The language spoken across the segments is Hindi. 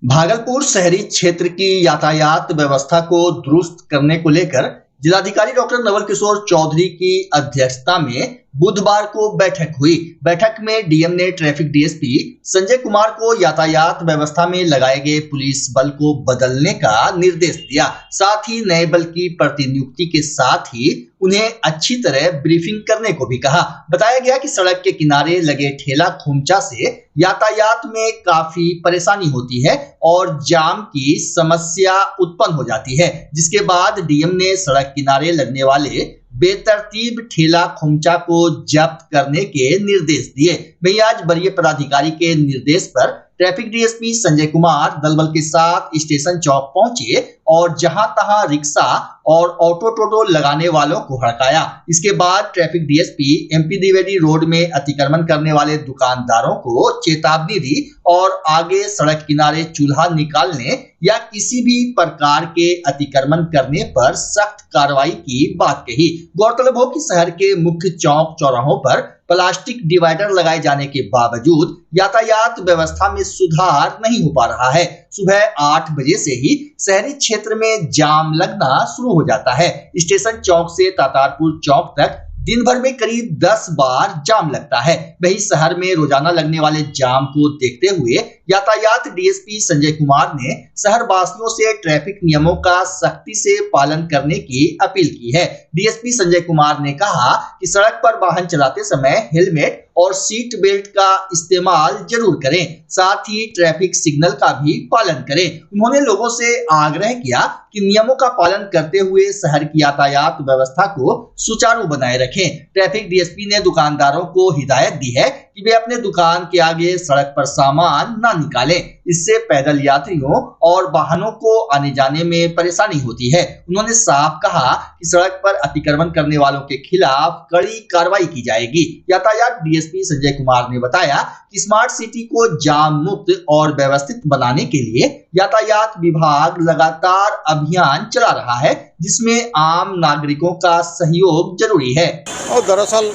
भागलपुर शहरी क्षेत्र की यातायात व्यवस्था को दुरुस्त करने को लेकर जिलाधिकारी डॉक्टर नवल किशोर चौधरी की अध्यक्षता में बुधवार को बैठक हुई। बैठक में डीएम ने ट्रैफिक डीएसपी संजय कुमार को यातायात व्यवस्था में लगाए गए पुलिस बल को बदलने का निर्देश दिया। साथ ही नए बल की प्रतिनियुक्ति के साथ ही उन्हें अच्छी तरह ब्रीफिंग करने को भी कहा। बताया गया कि सड़क के किनारे लगे ठेला खोमचा से यातायात में काफी परेशानी होती है और जाम की समस्या उत्पन्न हो जाती है, जिसके बाद डीएम ने सड़क किनारे लगने वाले बेतरतीब ठेला खोमचा को जब्त करने के निर्देश दिए। वहीं आज वरीय पदाधिकारी के निर्देश पर ट्रैफिक डीएसपी संजय कुमार दलबल के साथ स्टेशन चौक पहुंचे और जहां तहां रिक्शा और ऑटो टोटो लगाने वालों को हड़काया। इसके बाद traffic DSP MP Dwivedi road में अतिक्रमण करने वाले दुकानदारों को चेतावनी दी और आगे सड़क किनारे चूल्हा निकालने या किसी भी प्रकार के अतिक्रमण करने पर सख्त कार्रवाई की बात कही। गौरतलब हो कि शहर के मुख्य चौक चौराहों पर प्लास्टिक डिवाइडर लगाए जाने के बावजूद यातायात व्यवस्था में सुधार नहीं हो पा रहा है। सुबह 8 बजे से ही शहरी क्षेत्र में जाम लगना शुरू हो जाता है। स्टेशन चौक से तातारपुर चौक तक दिन भर में करीब 10 बार जाम लगता है। वहीं शहर में रोजाना लगने वाले जाम को देखते हुए यातायात डीएसपी संजय कुमार ने शहर वासियों से ट्रैफिक नियमों का सख्ती से पालन करने की अपील की है। डीएसपी संजय कुमार ने कहा कि सड़क पर वाहन चलाते समय हेलमेट और सीट बेल्ट का इस्तेमाल जरूर करें, साथ ही ट्रैफिक सिग्नल का भी पालन करें। उन्होंने लोगों से आग्रह किया कि नियमों का पालन करते हुए शहर की यातायात व्यवस्था को सुचारू बनाए रखें। ट्रैफिक डीएसपी ने दुकानदारों को हिदायत दी है कि वे अपने दुकान के आगे सड़क पर सामान न निकालें, इससे पैदल यात्रियों और वाहनों को आने जाने में परेशानी होती है। उन्होंने साफ कहा कि सड़क पर अतिक्रमण करने वालों के खिलाफ कड़ी कार्रवाई की जाएगी। यातायात डीएसपी संजय कुमार ने बताया कि स्मार्ट सिटी को जाम मुक्त और व्यवस्थित बनाने के लिए यातायात विभाग लगातार अभियान चला रहा है, जिसमें आम नागरिकों का सहयोग जरूरी है। और दरअसल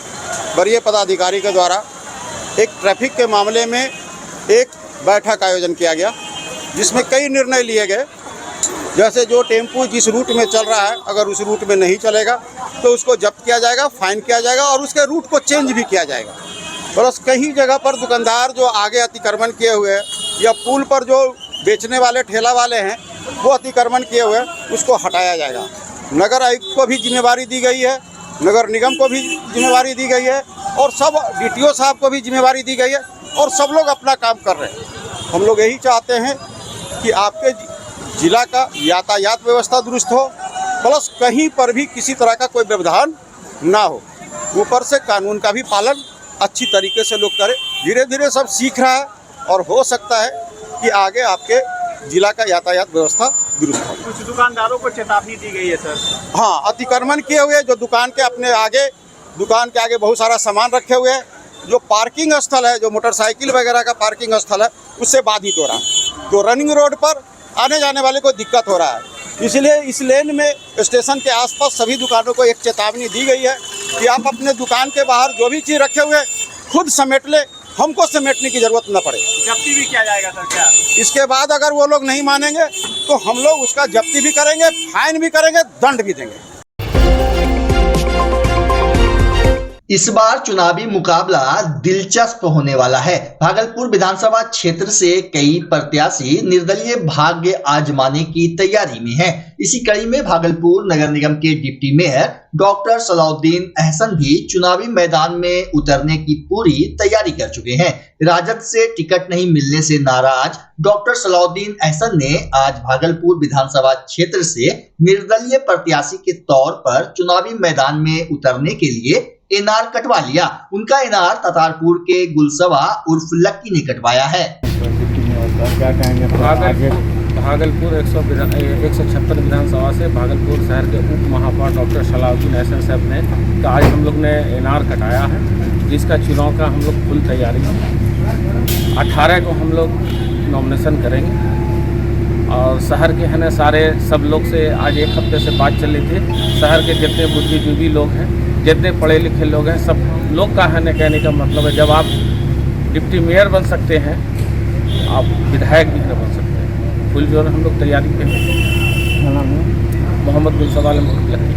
वरीय पदाधिकारी के द्वारा एक ट्रैफिक के मामले में एक बैठक आयोजन किया गया, जिसमें कई निर्णय लिए गए। जैसे जो टेम्पू जिस रूट में चल रहा है, अगर उस रूट में नहीं चलेगा तो उसको जब्त किया जाएगा, फाइन किया जाएगा और उसके रूट को चेंज भी किया जाएगा। प्लस कई जगह पर दुकानदार जो आगे अतिक्रमण किए हुए हैं या पुल पर जो बेचने वाले ठेला वाले हैं वो अतिक्रमण किए हुए हैं, उसको हटाया जाएगा। नगर आयुक्त को भी जिम्मेवारी दी गई है, नगर निगम को भी जिम्मेवारी दी गई है और सब डीटीओ साहब को भी जिम्मेवारी दी गई है और सब लोग अपना काम कर रहे हैं। हम लोग यही चाहते हैं कि आपके जिला का यातायात व्यवस्था दुरुस्त हो, प्लस कहीं पर भी किसी तरह का कोई व्यवधान ना हो। ऊपर से कानून का भी पालन अच्छी तरीके से लोग करें। धीरे धीरे सब सीख रहा है और हो सकता है कि आगे आपके जिला का यातायात व्यवस्था दुरुस्त हो। कुछ दुकानदारों को चेतावनी दी गई है सर। हाँ, अतिक्रमण किए हुए जो दुकान के आगे बहुत सारा सामान रखे हुए हैं, जो पार्किंग स्थल है, जो मोटरसाइकिल वगैरह का पार्किंग स्थल है, उससे बाधित हो रहा है। तो रनिंग रोड पर आने जाने वाले को दिक्कत हो रहा है। इसलिए इस लेन में स्टेशन के आसपास सभी दुकानों को एक चेतावनी दी गई है कि आप अपने दुकान के बाहर जो भी चीज़ रखे हुए खुद समेट ले, हमको समेटने की जरूरत न पड़े। जब्ती भी किया जाएगा सर क्या? इसके बाद अगर वो लोग नहीं मानेंगे तो हम लोग उसका जब्ती भी करेंगे, फाइन भी करेंगे, दंड भी देंगे। इस बार चुनावी मुकाबला दिलचस्प होने वाला है। भागलपुर विधानसभा क्षेत्र से कई प्रत्याशी निर्दलीय भाग्य आजमाने की तैयारी में हैं। इसी कड़ी में भागलपुर नगर निगम के deputy mayor doctor Salauddin Ahsan भी चुनावी मैदान में उतरने की पूरी तैयारी कर चुके हैं। राजद से टिकट नहीं मिलने से नाराज डॉक्टर सलाउद्दीन अहसन ने आज भागलपुर विधानसभा क्षेत्र से निर्दलीय प्रत्याशी के तौर पर चुनावी मैदान में उतरने के लिए एनआर कटवा लिया। उनका एनआर तातारपुर के गुलसवा उर्फ लक्की ने कटवाया है। क्या कहेंगे? भागलपुर 176 विधानसभा से भागलपुर शहर के उप महापौर डॉक्टर सलाउद्दीन अहसन साहब ने आज हम लोग ने एनआर कटाया है, जिसका चुनाव का हम लोग फुल तैयारी है। 18 को हम लोग नॉमिनेशन करेंगे और शहर के है ना सारे सब लोग से आज एक हफ्ते से बात चल रही थी। शहर के जितने बुद्धिजीवी लोग हैं, जितने पढ़े लिखे लोग हैं, सब लोग का है ना कहने का मतलब है जब आप डिप्टी मेयर बन सकते हैं, आप विधायक भी बन सकते हैं। फुल जोर हम लोग तैयारी पे हैं। मोहम्मद बिन सवाल लखी।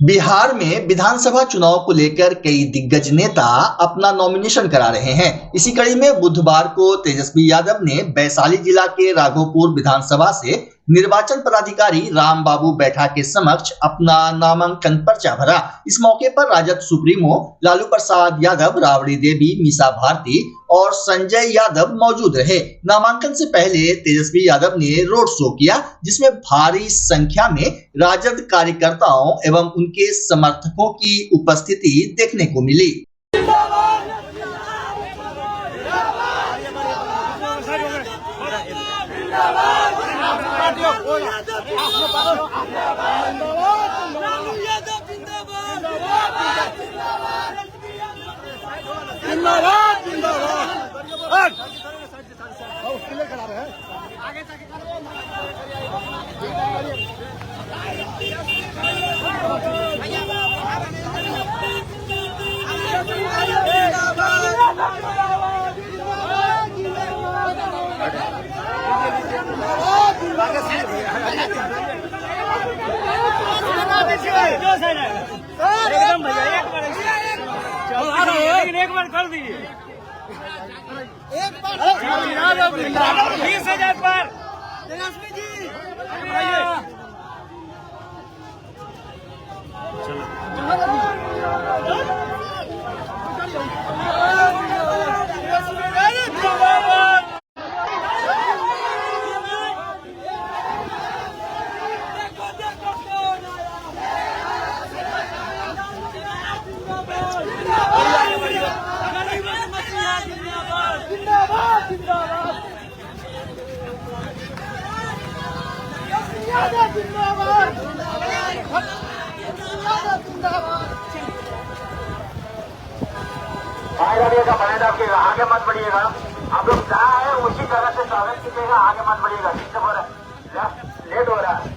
बिहार में विधानसभा चुनाव को लेकर कई दिग्गज नेता अपना नॉमिनेशन करा रहे हैं। इसी कड़ी में बुधवार को तेजस्वी यादव ने वैशाली जिला के राघोपुर विधानसभा से निर्वाचन पदाधिकारी राम बाबू बैठा के समक्ष अपना नामांकन पर्चा भरा। इस मौके पर राजद सुप्रीमो लालू प्रसाद यादव, राबड़ी देवी, मीसा भारती और संजय यादव मौजूद रहे। नामांकन से पहले तेजस्वी यादव ने रोड शो किया, जिसमें भारी संख्या में राजद कार्यकर्ताओं एवं उनके समर्थकों की उपस्थिति देखने को मिली। एकदम भैया एक बार कर दीजिए, एक बार 20,000 पर तेजस्वी जी। का फायदा आपके आगे मत बढ़िएगा। आप लोग जहाँ है उसी तरह से स्वागत कीजिएगा, आगे मत बढ़िएगा। ठीक हो रहा है, लेट हो रहा है।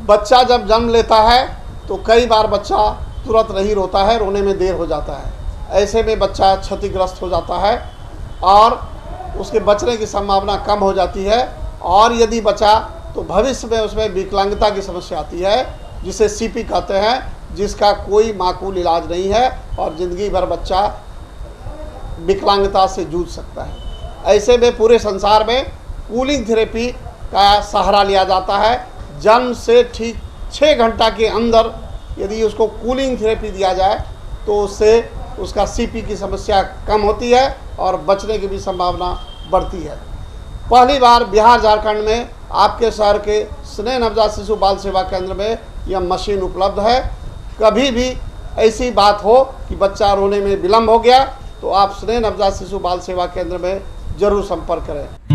बच्चा जब जन्म लेता है तो कई बार बच्चा तुरंत नहीं रोता है, रोने में देर हो जाता है। ऐसे में बच्चा क्षतिग्रस्त हो जाता है और उसके बचने की संभावना कम हो जाती है। और यदि बचा तो भविष्य में उसमें विकलांगता की समस्या आती है, जिसे सीपी कहते हैं, जिसका कोई माकूल इलाज नहीं है और ज़िंदगी भर बच्चा विकलांगता से जूझ सकता है। ऐसे में पूरे संसार में कूलिंग थेरेपी का सहारा लिया जाता है। जन्म से ठीक 6 घंटा के अंदर यदि उसको कूलिंग थेरेपी दिया जाए तो उससे उसका सीपी की समस्या कम होती है और बचने की भी संभावना बढ़ती है। पहली बार बिहार झारखंड में आपके शहर के स्नेह नवजात शिशु बाल सेवा केंद्र में यह मशीन उपलब्ध है। कभी भी ऐसी बात हो कि बच्चा रोने में विलम्ब हो गया तो आप स्नेह नवजात शिशु बाल सेवा केंद्र में ज़रूर संपर्क करें।